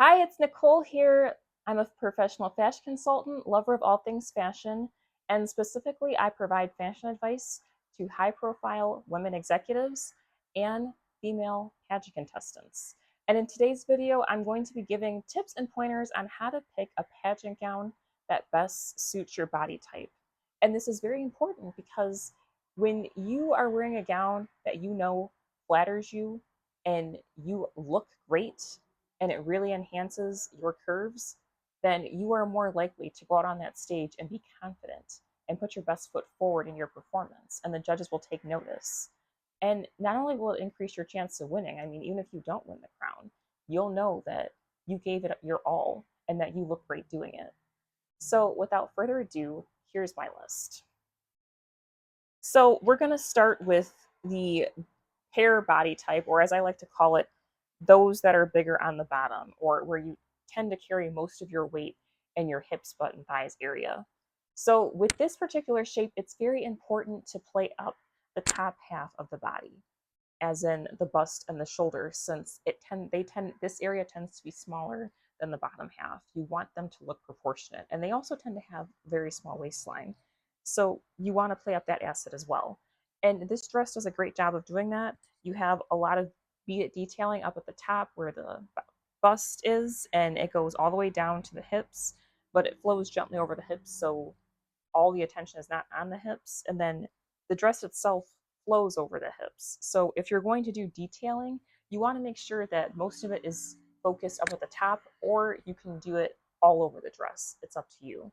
Hi, it's Nicole here. I'm a professional fashion consultant, lover of all things fashion, and specifically, I provide fashion advice to high profile women executives and female pageant contestants. And in today's video, I'm going to be giving tips and pointers on how to pick a pageant gown that best suits your body type. And this is very important because when you are wearing a gown that you know flatters you and you look great, and it really enhances your curves, then you are more likely to go out on that stage and be confident and put your best foot forward in your performance. And the judges will take notice. And not only will it increase your chance of winning, I mean, even if you don't win the crown, you'll know that you gave it your all and that you look great doing it. So, without further ado, here's my list. So, we're going to start with the pear body type, or as I like to call it, those that are bigger on the bottom, or where you tend to carry most of your weight in your hips, butt, and thighs area. So with this particular shape, it's very important to play up the top half of the body, as in the bust and the shoulders, since this area tends to be smaller than the bottom half. You want them to look proportionate, and they also tend to have very small waistline. So you want to play up that asset as well. And this dress does a great job of doing that. You have a lot of beaded detailing up at the top where the bust is, and it goes all the way down to the hips, but it flows gently over the hips, so all the attention is not on the hips. And then the dress itself flows over the hips. So if you're going to do detailing, you want to make sure that most of it is focused up at the top, or you can do it all over the dress. It's up to you.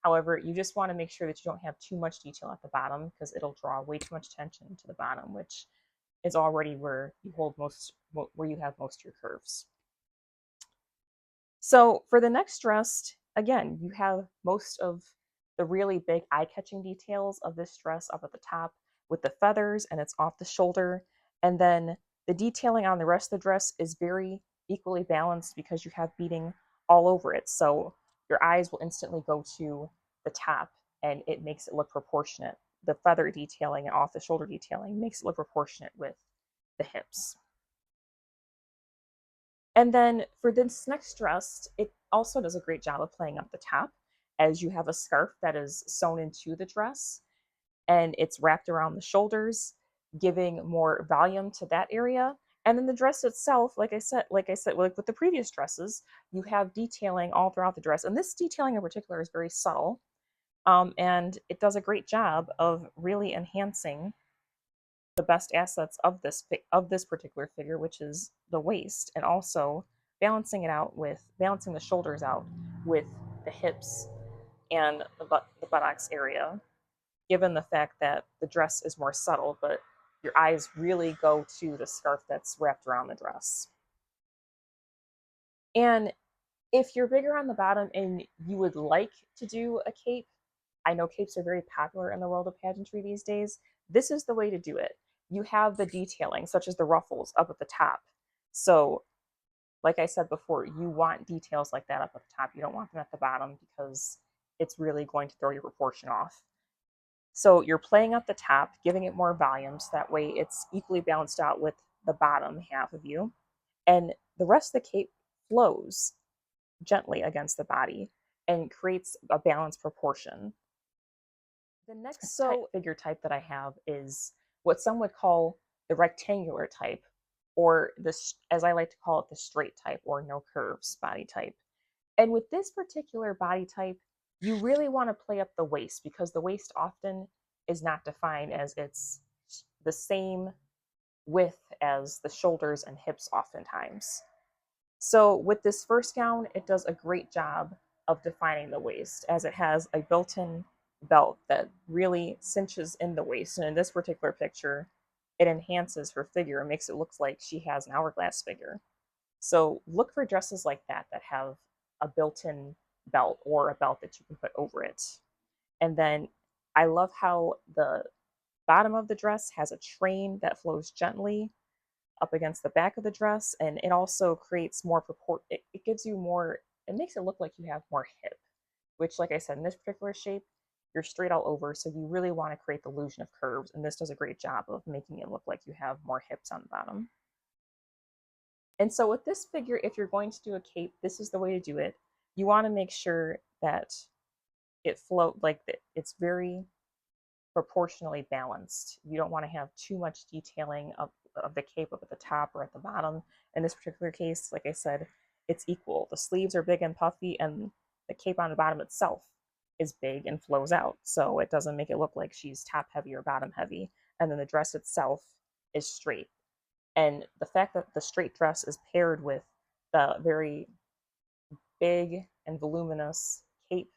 However, you just want to make sure that you don't have too much detail at the bottom because it'll draw way too much attention to the bottom, which is already where you hold most, where you have most of your curves. So for the next dress, again, you have most of the really big eye-catching details of this dress up at the top with the feathers, and it's off the shoulder. And then the detailing on the rest of the dress is very equally balanced because you have beading all over it. So your eyes will instantly go to the top, and it makes it look proportionate. The feather detailing and off the shoulder detailing makes it look proportionate with the hips. And then for this next dress, it also does a great job of playing up the top, as you have a scarf that is sewn into the dress and it's wrapped around the shoulders, giving more volume to that area. And then the dress itself, like with the previous dresses, you have detailing all throughout the dress. And this detailing in particular is very subtle. And it does a great job of really enhancing the best assets of this particular figure, which is the waist, and also balancing the shoulders out with the hips and the buttocks area. Given the fact that the dress is more subtle, but your eyes really go to the scarf that's wrapped around the dress. And if you're bigger on the bottom and you would like to do a cape, I know capes are very popular in the world of pageantry these days. This is the way to do it. You have the detailing, such as the ruffles, up at the top. So, like I said before, you want details like that up at the top. You don't want them at the bottom because it's really going to throw your proportion off. So you're playing up the top, giving it more volume, so that way it's equally balanced out with the bottom half of you. And the rest of the cape flows gently against the body and creates a balanced proportion. The next figure type that I have is what some would call the rectangular type, or this, as I like to call it, the straight type or no curves body type. And with this particular body type, you really want to play up the waist because the waist often is not defined as it's the same width as the shoulders and hips oftentimes. So with this first gown, it does a great job of defining the waist as it has a built-in belt that really cinches in the waist. And in this particular picture, it enhances her figure and makes it look like she has an hourglass figure. So look for dresses like that have a built-in belt or a belt that you can put over it. And then I love how the bottom of the dress has a train that flows gently up against the back of the dress, and it also creates more purport. It gives you more, it makes it look like you have more hip, which, like I said, in this particular shape, you're straight all over, so you really want to create the illusion of curves, and this does a great job of making it look like you have more hips on the bottom. And so with this figure, if you're going to do a cape, this is the way to do it. You want to make sure that it's very proportionally balanced. You don't want to have too much detailing of the cape up at the top or at the bottom. In this particular case, like I said, it's equal. The sleeves are big and puffy, and the cape on the bottom itself is big and flows out. So it doesn't make it look like she's top heavy or bottom heavy. And then the dress itself is straight. And the fact that the straight dress is paired with the very big and voluminous cape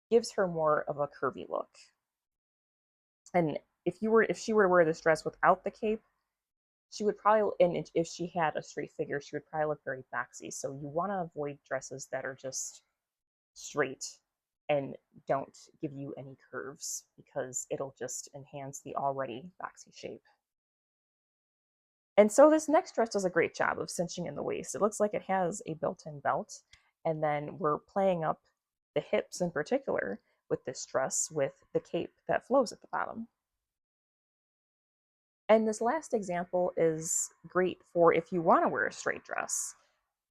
gives her more of a curvy look. And if she were to wear this dress without the cape, she would probably, and if she had a straight figure, she would probably look very boxy. So you want to avoid dresses that are just straight and don't give you any curves, because it'll just enhance the already boxy shape. And so this next dress does a great job of cinching in the waist. It looks like it has a built-in belt, and then we're playing up the hips in particular with this dress with the cape that flows at the bottom. And this last example is great for if you want to wear a straight dress.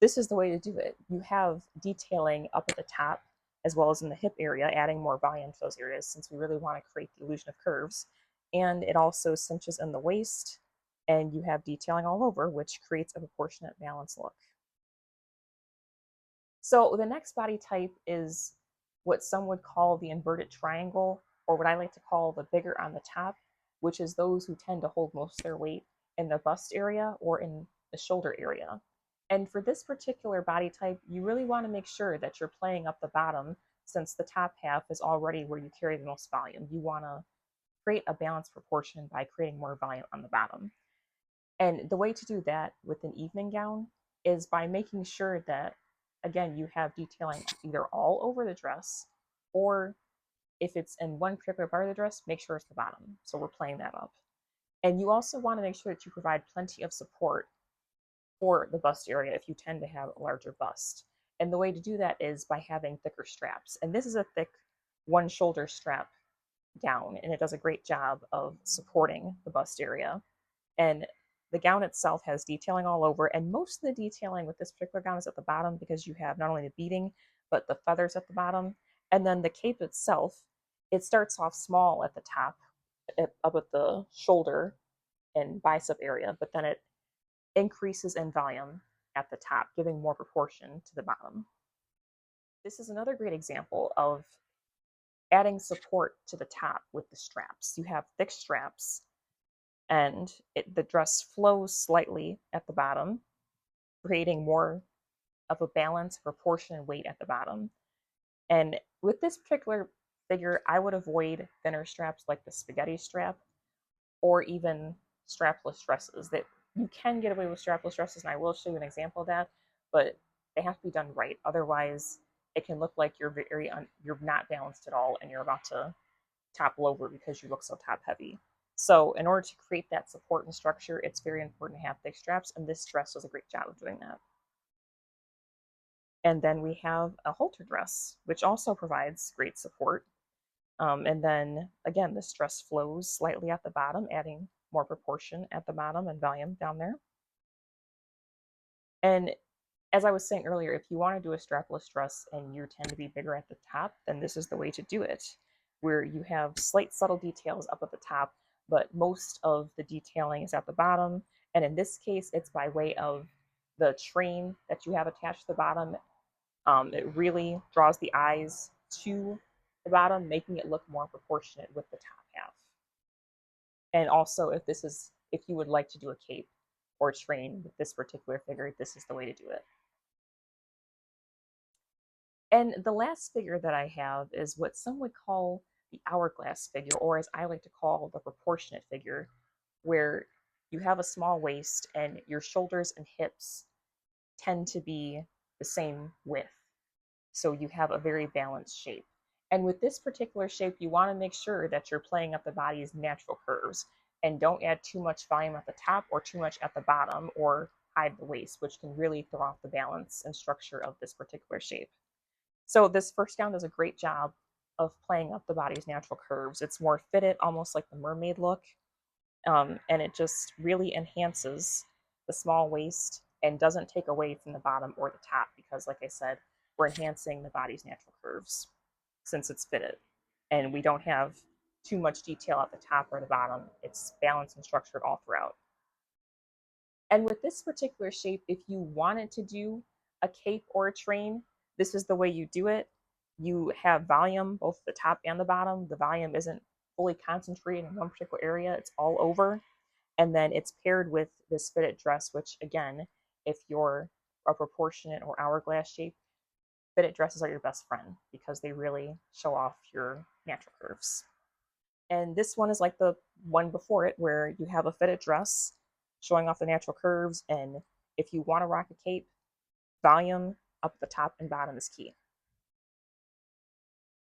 This is the way to do it. You have detailing up at the top as well as in the hip area, adding more volume to those areas since we really want to create the illusion of curves. And it also cinches in the waist, and you have detailing all over, which creates a proportionate balanced look. So the next body type is what some would call the inverted triangle, or what I like to call the bigger on the top, which is those who tend to hold most of their weight in the bust area or in the shoulder area. And for this particular body type, you really want to make sure that you're playing up the bottom, since the top half is already where you carry the most volume. You want to create a balanced proportion by creating more volume on the bottom. And the way to do that with an evening gown is by making sure that, again, you have detailing either all over the dress, or if it's in one particular part of the dress, make sure it's the bottom. So we're playing that up. And you also want to make sure that you provide plenty of support for the bust area if you tend to have a larger bust. And the way to do that is by having thicker straps. And this is a thick one shoulder strap gown, and it does a great job of supporting the bust area. And the gown itself has detailing all over, and most of the detailing with this particular gown is at the bottom, because you have not only the beading, but the feathers at the bottom. And then the cape itself, it starts off small at the top, up at the shoulder and bicep area, but then it increases in volume at the top, giving more proportion to the bottom. This is another great example of adding support to the top with the straps. You have thick straps, and the dress flows slightly at the bottom, creating more of a balance, proportion, and weight at the bottom. And with this particular figure, I would avoid thinner straps like the spaghetti strap, or even strapless dresses. That you can get away with strapless dresses, and I will show you an example of that, but they have to be done right. Otherwise, it can look like you're not balanced at all, and you're about to topple over because you look so top heavy. So in order to create that support and structure, it's very important to have thick straps, and this dress does a great job of doing that. And then we have a halter dress, which also provides great support. And then again, this dress flows slightly at the bottom, adding more proportion at the bottom and volume down there. And as I was saying earlier, if you want to do a strapless dress and you tend to be bigger at the top, then this is the way to do it, where you have slight subtle details up at the top, but most of the detailing is at the bottom. And in this case, it's by way of the train that you have attached to the bottom. It really draws the eyes to the bottom, making it look more proportionate with the top half. And also, if you would like to do a cape or a train with this particular figure, this is the way to do it. And the last figure that I have is what some would call the hourglass figure, or as I like to call the proportionate figure, where you have a small waist and your shoulders and hips tend to be the same width. So you have a very balanced shape. And with this particular shape, you want to make sure that you're playing up the body's natural curves, and don't add too much volume at the top or too much at the bottom, or hide the waist, which can really throw off the balance and structure of this particular shape. So this first gown does a great job of playing up the body's natural curves. It's more fitted, almost like the mermaid look, and it just really enhances the small waist and doesn't take away from the bottom or the top because, like I said, we're enhancing the body's natural curves since it's fitted. And we don't have too much detail at the top or the bottom. It's balanced and structured all throughout. And with this particular shape, if you wanted to do a cape or a train, this is the way you do it. You have volume, both the top and the bottom. The volume isn't fully concentrated in one particular area, it's all over. And then it's paired with this fitted dress, which again, if you're a proportionate or hourglass shape, fitted dresses are your best friend because they really show off your natural curves. And this one is like the one before it, where you have a fitted dress showing off the natural curves. And if you want to rock a cape, volume up the top and bottom is key.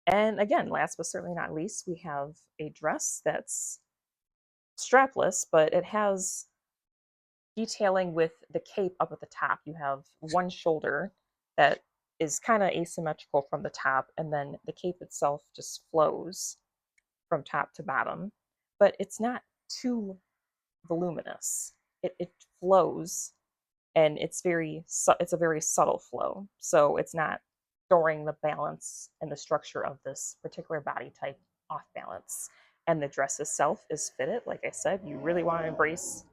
And again, last but certainly not least, we have a dress that's strapless, but it has detailing with the cape up at the top. You have one shoulder that is kind of asymmetrical from the top, and then the cape itself just flows from top to bottom, but it's not too voluminous. It flows, and it's a very subtle flow. So it's not throwing the balance and the structure of this particular body type off balance. And the dress itself is fitted. Like I said, you really want to embrace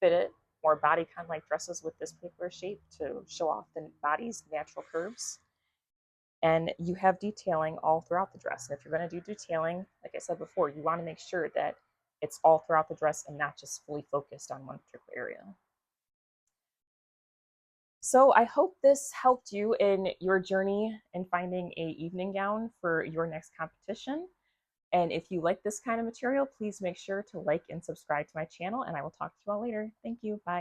fitted, more body kind of like dresses with this particular shape to show off the body's natural curves. And you have detailing all throughout the dress. And if you're going to do detailing, like I said before, you want to make sure that it's all throughout the dress and not just fully focused on one particular area. So I hope this helped you in your journey in finding a evening gown for your next competition. And if you like this kind of material, please make sure to like and subscribe to my channel, and I will talk to you all later. Thank you. Bye.